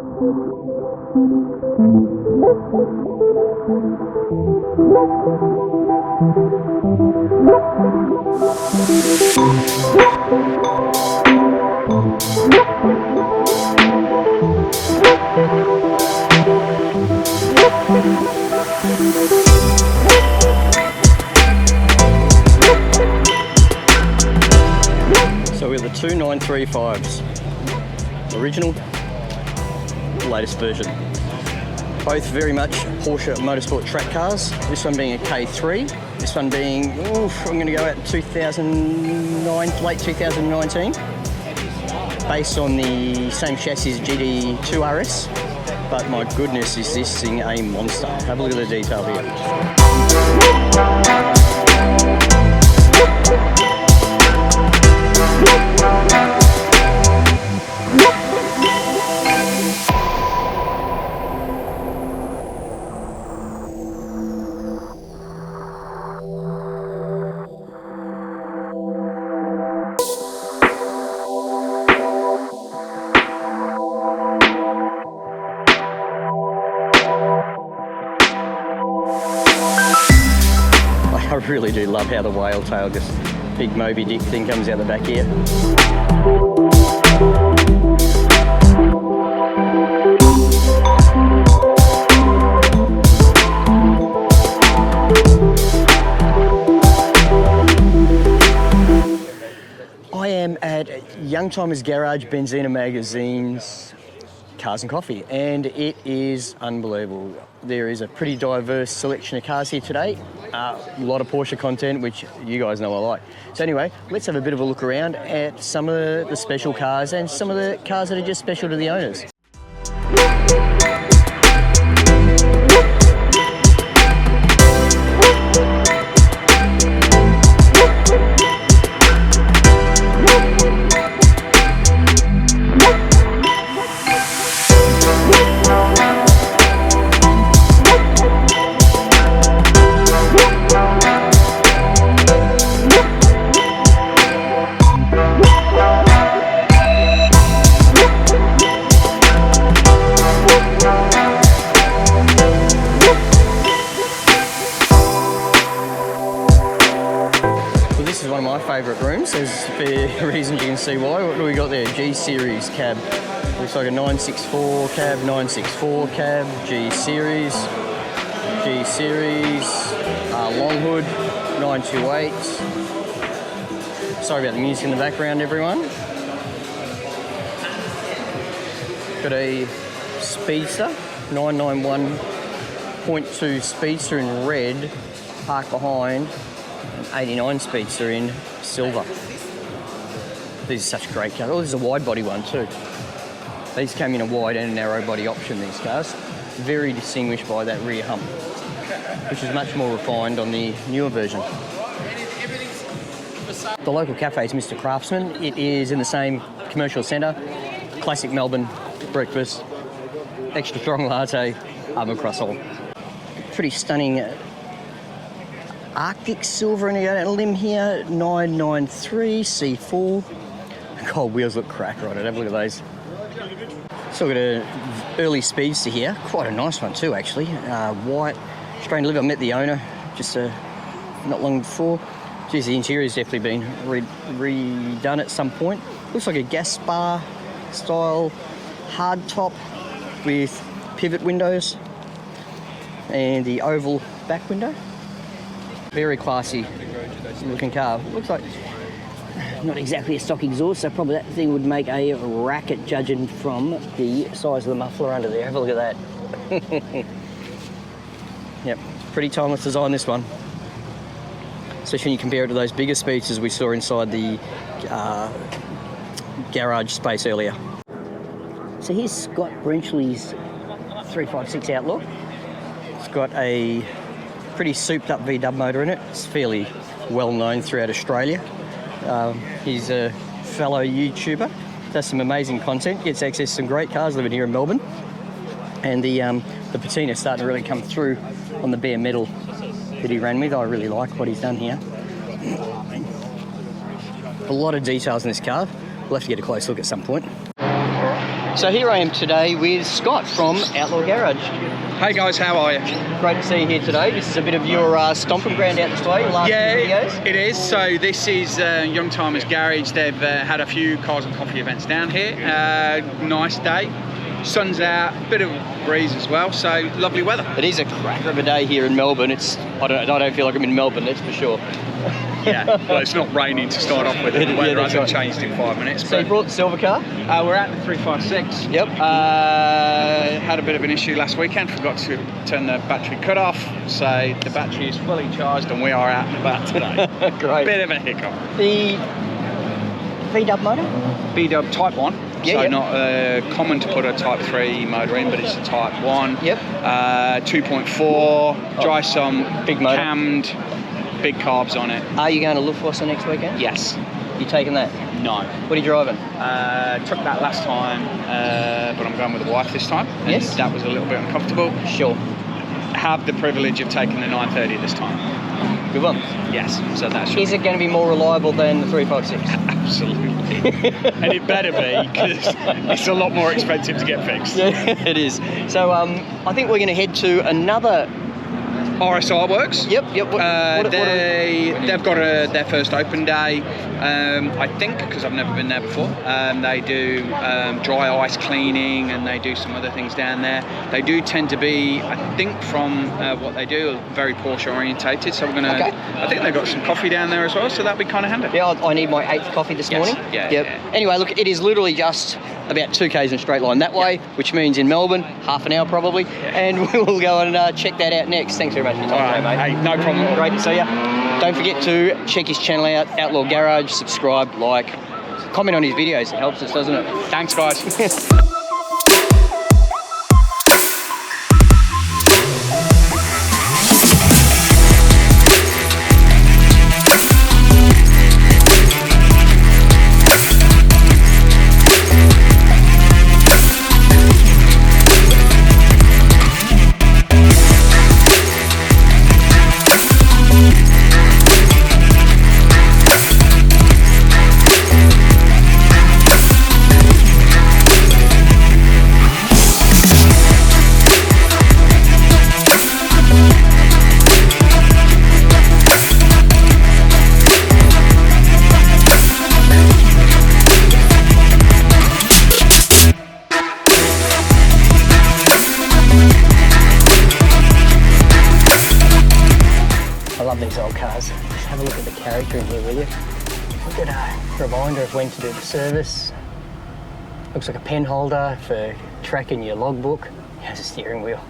So we have the two 935's, original, latest version. Both very much Porsche Motorsport track cars. This one being a K3, this one being, I'm going to go out 2009, late 2019. Based on the same chassis as GT2 RS, but my goodness, is this thing a monster. Have a look at the detail here. I really do love how the whale tail, just big Moby Dick thing comes out the back here. I am at Youngtimers Garage, Benzina Magazine's Cars and Coffee, and it is unbelievable. There is a pretty diverse selection of cars here today. A lot of Porsche content, which you guys know I like. So anyway, let's have a bit of a look around at some of the special cars and some of the cars that are just special to the owners. Favourite rooms, there's for reasons you can see why. What do we got there? G Series cab. Looks like a 964 cab, 964 cab, G Series, long hood, 928. Sorry about the music in the background, everyone. Got a Speedster, 991.2 Speedster in red, parked behind an 89 Speedster in silver. These are such great cars. Oh, this is a wide body one too. These came in a wide and a narrow body option, these cars. Very distinguished by that rear hump, which is much more refined on the newer version. The local cafe is Mr. Craftsman. It is in the same commercial centre. Classic Melbourne breakfast, extra strong latte, oven croissant. Pretty stunning Arctic silver in a limb here, 993 C4. God, wheels look cracker on it. Have a look at those. So we've got an early Speedster here, quite a nice one too actually. White, strange live. I met the owner just not long before. Geez, the interior's definitely been redone at some point. Looks like a gas bar style hard top with pivot windows and the oval back window. Very classy looking car. Looks like not exactly a stock exhaust, so probably that thing would make a racket judging from the size of the muffler under there. Have a look at that. Yep, pretty timeless design, this one. Especially when you compare it to those bigger Speedsters we saw inside the garage space earlier. So here's Scott Brenchley's 356 Outlaw. It's got a pretty souped up V-dub motor in it. It's fairly well known throughout Australia. He's a fellow YouTuber, does some amazing content, gets access to some great cars living here in Melbourne. And the patina's starting to really come through on the bare metal that he ran with. I really like what he's done here. A lot of details in this car. We'll have to get a close look at some point. So here I am today with Scott from Outlaw Garage. Hey guys, how are you? Great to see you here today. This is a bit of your stomping ground out this way, your last few videos. It is. So this is Young Timers Garage. They've had a few cars and coffee events down here. Nice day. Sun's out, bit of a breeze as well, so lovely weather. It is a cracker of a day here in Melbourne. I don't feel like I'm in Melbourne, that's for sure. Yeah, well, it's not raining to start off with. The weather hasn't changed in 5 minutes. So you brought the silver car? We're out in the 356. Yep. Had a bit of an issue last weekend. Forgot to turn the battery cut off. So the battery is fully charged and we are out and about today. Great. Bit of a hiccup. The V-dub motor? V-dub Type 1. So not common to put a Type 3 motor in, but it's a Type 1. Yep. 2.4, dry sum, big motor. Cammed, big carbs on it. Are you going to Luftwasser next weekend? Yes. You taking that? No. What are you driving? Took that last time, but I'm going with the wife this time. And yes. That was a little bit uncomfortable. Sure. Have the privilege of taking the 930 this time. Good one. Yes, so that should. Is it going to be more reliable than the 356? Absolutely. And it better be, because it's a lot more expensive to get fixed. Yeah, it is. So I think we're going to head to another RSR Works. Yep. They've got their first open day, I think, because I've never been there before. They do dry ice cleaning and they do some other things down there. They do tend to be, I think, from what they do, very Porsche orientated. So we're going to, I think they've got some coffee down there as well, so that'd be kind of handy. Yeah, I need my 8th coffee this morning. Yeah. Anyway, look, it is literally just about 2 k's in a straight line that way, which means in Melbourne, half an hour probably, and we will go and check that out next. Thanks very much for your time today, mate. Hey, no problem. Great to see you. Don't forget to check his channel out, Outlaw Garage, subscribe, like, comment on his videos. It helps us, doesn't it? Thanks, guys. These old cars. Just have a look at the character in here, will you? Look at a reminder of when to do the service. Looks like a pen holder for tracking your logbook. Has a steering wheel.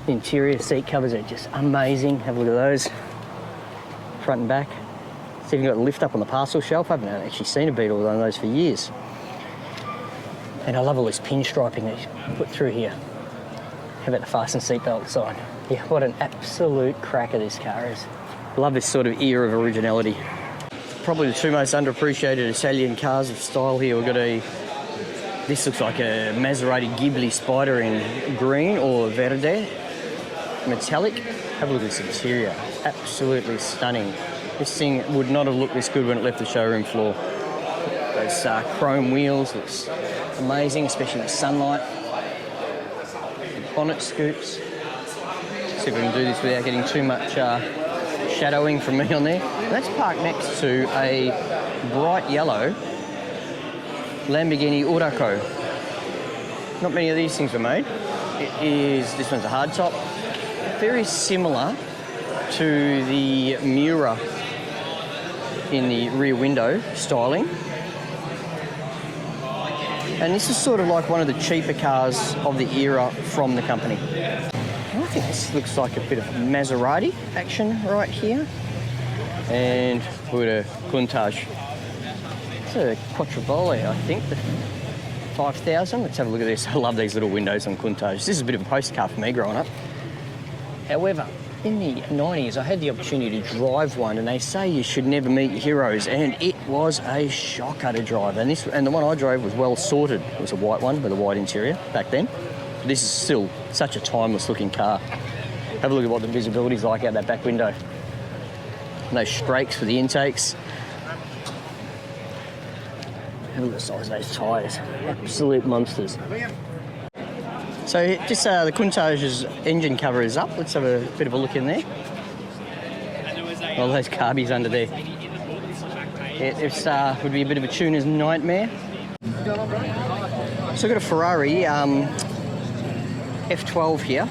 The interior seat covers are just amazing. Have a look at those. Front and back. It's even got a lift up on the parcel shelf. I haven't actually seen a Beetle with one of those for years. And I love all this pinstriping that you put through here. How about the fasten seatbelt sign? Yeah, what an absolute cracker this car is. I love this sort of era of originality. Probably the 2 most underappreciated Italian cars of style here. We've got this looks like a Maserati Ghibli Spider in green or verde, metallic. Have a look at this interior, absolutely stunning. This thing would not have looked this good when it left the showroom floor. Those chrome wheels looks amazing, especially in the sunlight. The bonnet scoops. See if we can do this without getting too much shadowing from me on there. That's parked next to a bright yellow Lamborghini Huracan. Not many of these things were made. This one's a hardtop. Very similar to the Miura in the rear window styling. And this is sort of like one of the cheaper cars of the era from the company. I think this looks like a bit of Maserati action right here. And we're at a Countach. It's a Quattrivale, I think, the 5000. Let's have a look at this. I love these little windows on Countach. This is a bit of a poster car for me growing up. However, in the 90s, I had the opportunity to drive one, and they say you should never meet your heroes, and it was a shocker to drive. And the one I drove was well sorted. It was a white one with a white interior back then. This is still such a timeless looking car. Have a look at what the visibility's like out that back window. And those strakes for the intakes. Have a look at the size of those tyres. Absolute monsters. So just the Countach's engine cover is up. Let's have a bit of a look in there. All those carbies under there. It would be a bit of a tuner's nightmare. So I've got a Ferrari F12 here.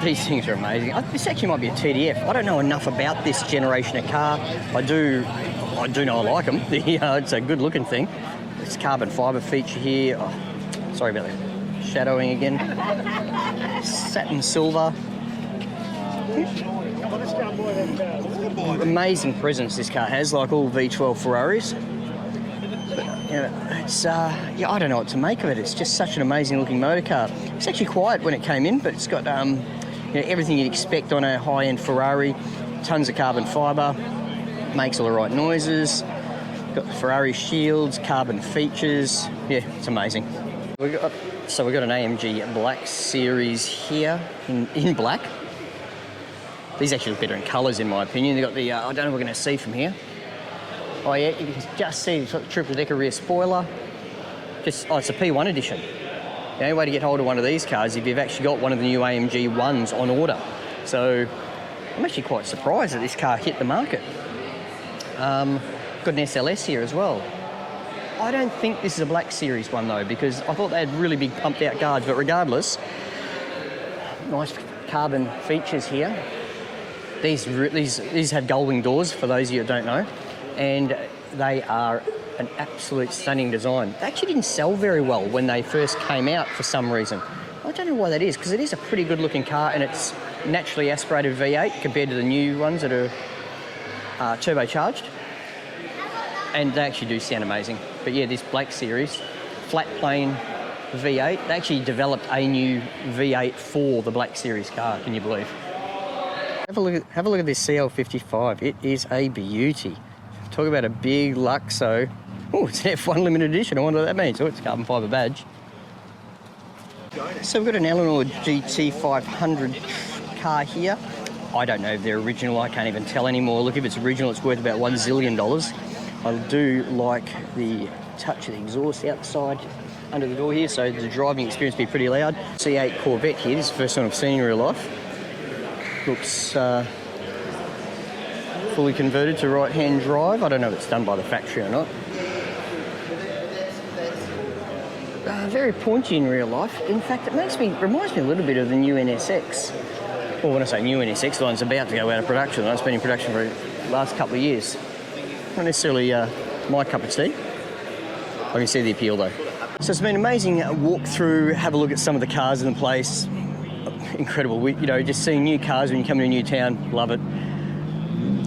These things are amazing. This actually might be a TDF. I don't know enough about this generation of car. I do know I like them. It's a good looking thing. It's carbon fibre feature here. Oh, sorry about that. Shadowing again. Satin silver. Amazing presence this car has, like all V12 Ferraris. But, it's I don't know what to make of it. It's just such an amazing looking motor car. It's actually quiet when it came in, but it's got everything you'd expect on a high-end Ferrari. Tons of carbon fibre, makes all the right noises. Got the Ferrari shields, carbon features. Yeah, it's amazing. We've got an AMG Black Series here in black. These actually look better in colours, in my opinion. They've got the, I don't know if we're going to see from here. Oh yeah, you can just see the triple decker rear spoiler. It's a P1 edition. The only way to get hold of one of these cars is if you've actually got one of the new AMG 1s on order. So I'm actually quite surprised that this car hit the market. Got an SLS here as well. I don't think this is a Black Series one though, because I thought they had really big pumped out guards, but regardless, nice carbon features here. These have gull-wing doors, for those of you that don't know, and they are an absolute stunning design. They actually didn't sell very well when they first came out for some reason. I don't know why that is, because it is a pretty good looking car and it's naturally aspirated V8 compared to the new ones that are turbocharged. And they actually do sound amazing. But yeah, this Black Series, flat plane V8, they actually developed a new V8 for the Black Series car, can you believe? Have a look at this CL55. It is a beauty. Talk about a big Luxo. Oh, it's an F1 limited edition. I wonder what that means. Oh, it's a carbon fibre badge. So we've got an Eleanor GT500 car here. I don't know if they're original. I can't even tell anymore. Look, if it's original, it's worth about $1 zillion. I do like the touch of the exhaust outside under the door here, so the driving experience will be pretty loud. C8 Corvette here. This is the first one I've seen in real life. Looks fully converted to right-hand drive. I don't know if it's done by the factory or not. Very pointy in real life. In fact, it reminds me a little bit of the new NSX. Well, when I say new NSX, the one's about to go out of production. It's been in production for the last couple of years. Not necessarily my cup of tea. I can see the appeal though. So it's been an amazing walk through, have a look at some of the cars in the place. Incredible, just seeing new cars when you come to a new town, love it.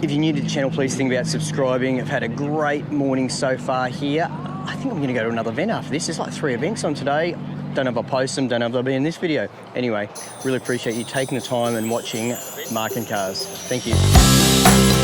If you're new to the channel, please think about subscribing. I've had a great morning so far here. I think I'm going to go to another event after this. There's like 3 events on today. Don't know if I'll post them, don't know if they'll be in this video. Anyway, really appreciate you taking the time and watching Marc and Cars. Thank you.